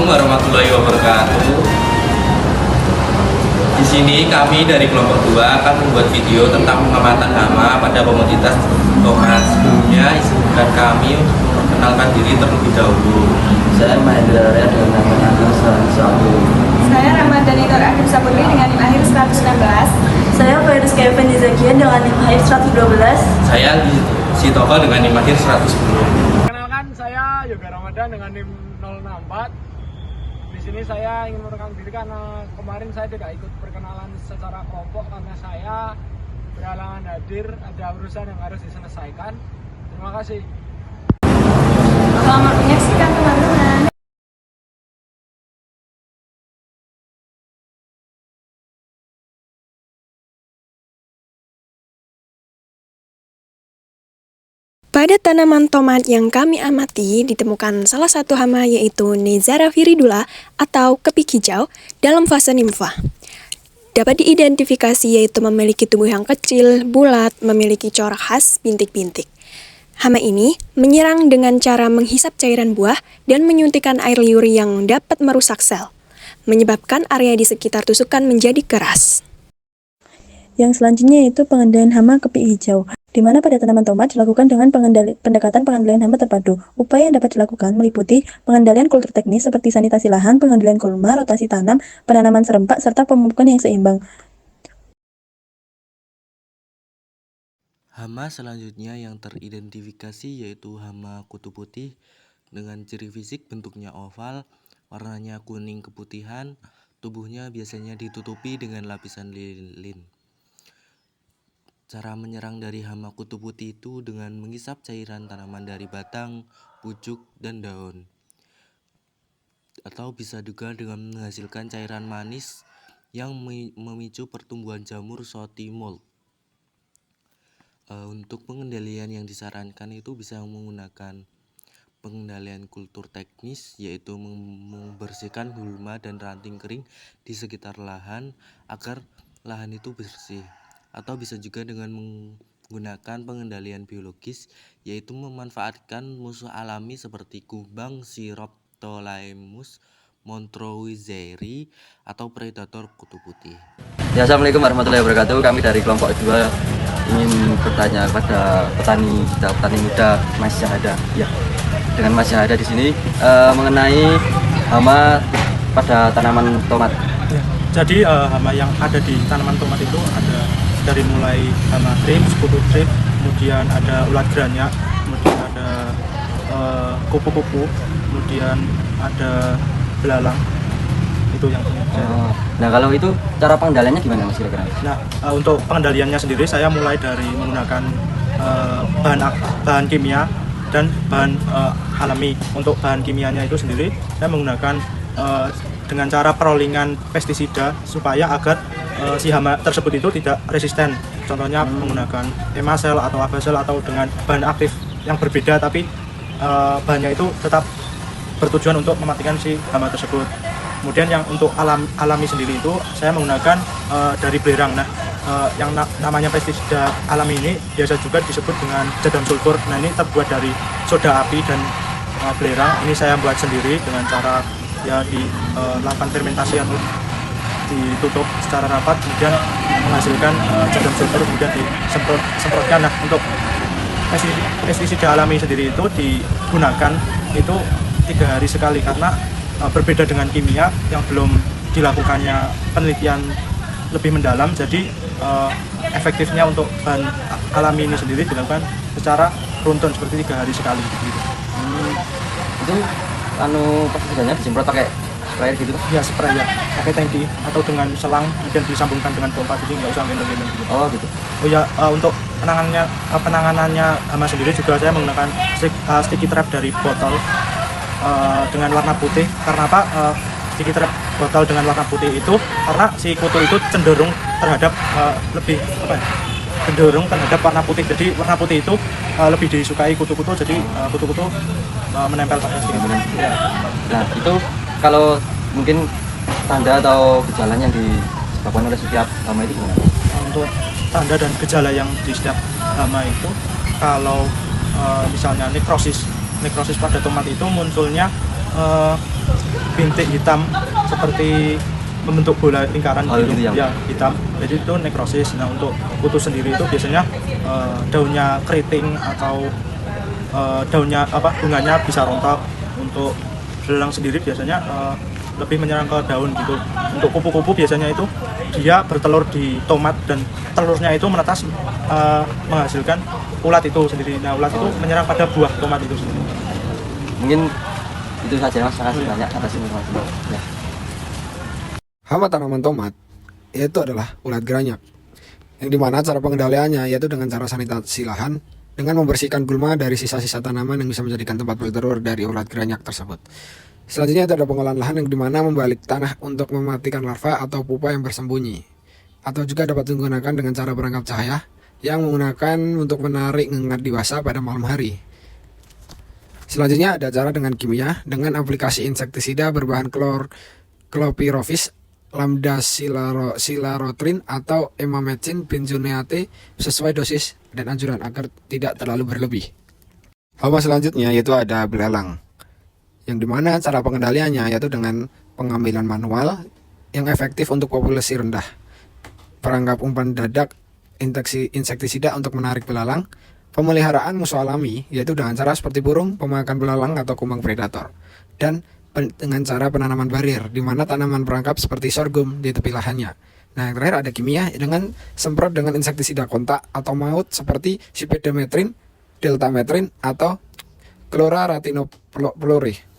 warahmatullahi wabarakatuh. Di sini kami dari kelompok 2 akan membuat video tentang pengamatan hama pada komoditas tomat. Sebelumnya izinkan kami untuk memperkenalkan diri terlebih dahulu. Saya Mahendra Arya dengan nama Akhir 101. Saya Ramadhani Nur Akhir Saputri dengan NIM akhir 116. Saya Fairuz Kevin Dizakian dengan NIM akhir 112. Saya Sitoko dengan NIM akhir 110. Perkenalkan, saya Yoga Ramadan dengan NIM 064. Di sini saya ingin merekam diri karena kemarin saya tidak ikut perkenalan secara kelompok karena saya berhalangan hadir, ada urusan yang harus diselesaikan. Terima kasih. Selamat menyaksikan teman-teman. Pada tanaman tomat yang kami amati ditemukan salah satu hama yaitu Neizara viridula atau kepik hijau dalam fase nimfa. Dapat diidentifikasi yaitu memiliki tubuh yang kecil, bulat, memiliki corak khas bintik-bintik. Hama ini menyerang dengan cara menghisap cairan buah dan menyuntikkan air liur yang dapat merusak sel, menyebabkan area di sekitar tusukan menjadi keras. Yang selanjutnya yaitu pengendalian hama kepik hijau, di mana pada tanaman tomat dilakukan dengan pendekatan pengendalian hama terpadu. Upaya yang dapat dilakukan meliputi pengendalian kultur teknis seperti sanitasi lahan, pengendalian kulma, rotasi tanam, penanaman serempak, serta pemupukan yang seimbang. Hama selanjutnya yang teridentifikasi yaitu hama kutu putih dengan ciri fisik bentuknya oval, warnanya kuning keputihan, tubuhnya biasanya ditutupi dengan lapisan lilin. Cara menyerang dari hama kutu putih itu dengan menghisap cairan tanaman dari batang, pucuk, dan daun. Atau bisa juga dengan menghasilkan cairan manis yang memicu pertumbuhan jamur Sooty mold. Untuk pengendalian yang disarankan itu bisa menggunakan pengendalian kultur teknis, yaitu membersihkan gulma dan ranting kering di sekitar lahan agar lahan itu bersih. Atau bisa juga dengan menggunakan pengendalian biologis, yaitu memanfaatkan musuh alami seperti kubang, Siroptolaemus montrowizeri, atau predator kutu putih. Ya, Assalamualaikum warahmatullahi wabarakatuh. Kami dari kelompok 2 ingin bertanya kepada petani muda Mas Syahada. Ya, dengan Mas Syahada di sini mengenai hama pada tanaman tomat. Ya, jadi hama yang ada di tanaman tomat itu ada dari mulai hama thrips, kutu thrips, kemudian ada ulat granyak, kemudian ada kupu-kupu, kemudian ada belalang. Itu yang Nah, kalau itu cara pengendaliannya gimana Mas kira-kira? Nah, untuk pengendaliannya sendiri saya mulai dari menggunakan bahan kimia dan bahan alami. Untuk bahan kimianya itu sendiri saya menggunakan dengan cara perollingan pestisida supaya agar si hama tersebut itu tidak resisten. Contohnya menggunakan Emacel atau Avacel atau dengan bahan aktif yang berbeda, tapi bahannya itu tetap bertujuan untuk mematikan si hama tersebut. Kemudian yang untuk alami sendiri itu saya menggunakan dari belerang. Nah, yang namanya pestisida alami ini biasa juga disebut dengan jadam sulfur. Nah, ini terbuat dari soda api dan belerang. Ini saya buat sendiri dengan cara ya dilakukan fermentasi atau ditutup secara rapat, kemudian menghasilkan jadam sulfur, kemudian disemprotkan. Nah, untuk pestisida alami sendiri itu digunakan itu 3 hari sekali karena berbeda dengan kimia yang belum dilakukannya penelitian lebih mendalam. Jadi efektifnya untuk bahan alami ini sendiri dilakukan secara runtun seperti 3 hari sekali gitu. Itu pestisidanya disemprot pakai sprayer gitu? Ya, spray ya, pakai tangki atau dengan selang kemudian disambungkan dengan pompa, jadi nggak usah gendong-gendong gitu. Oh gitu. Oh ya, untuk penanganannya hama sendiri juga saya menggunakan sticky trap dari botol dengan warna putih. Karena apa? Sticky trap botol dengan warna putih itu karena si kutu itu cenderung terhadap cenderung terhadap warna putih. Jadi warna putih itu lebih disukai kutu-kutu. Jadi kutu-kutu menempel pada sini. Nah, itu kalau mungkin tanda atau gejala yang disebabkan oleh setiap hama itu gimana? Untuk tanda dan gejala yang di setiap hama itu, kalau misalnya nekrosis pada tomat itu munculnya bintik hitam seperti membentuk bola lingkaran Oh, gitu ya? ya, hitam. Jadi itu nekrosis. Nah, untuk kutu sendiri itu biasanya daunnya keriting atau daunnya bunganya bisa rontok. Untuk belalang sendiri biasanya lebih menyerang ke daun gitu. Untuk kupu-kupu biasanya itu dia bertelur di tomat dan telurnya itu menetas menghasilkan ulat itu sendiri. Nah, ulat itu menyerang pada buah tomat itu sendiri. Mungkin itu saja Mas, terima kasih banyak atas informasinya. Ya. Hama tanaman tomat yaitu adalah ulat geranyak, yang dimana cara pengendaliannya yaitu dengan cara sanitasi lahan dengan membersihkan gulma dari sisa-sisa tanaman yang bisa menjadikan tempat bertelur dari ulat geranyak tersebut. Selanjutnya itu ada pengolahan lahan yang dimana membalik tanah untuk mematikan larva atau pupa yang bersembunyi, atau juga dapat digunakan dengan cara perangkap cahaya yang menggunakan untuk menarik ngengat dewasa pada malam hari. Selanjutnya ada cara dengan kimia dengan aplikasi insektisida berbahan chlorpyrifos, lambda silarotrin atau emamectin benzoate sesuai dosis dan anjuran agar tidak terlalu berlebih. Hama selanjutnya yaitu ada belalang, yang dimana cara pengendaliannya yaitu dengan pengambilan manual yang efektif untuk populasi rendah, perangkap umpan dadak insektisida untuk menarik belalang, pemeliharaan musuh alami yaitu dengan cara seperti burung pemakan belalang atau kumbang predator, dan dengan cara penanaman barir di mana tanaman perangkap seperti sorghum di tepi lahannya. Nah, yang terakhir ada kimia dengan semprot dengan insektisida kontak atau maut seperti sipedometrin, deltametrin atau chloraratinofluoride.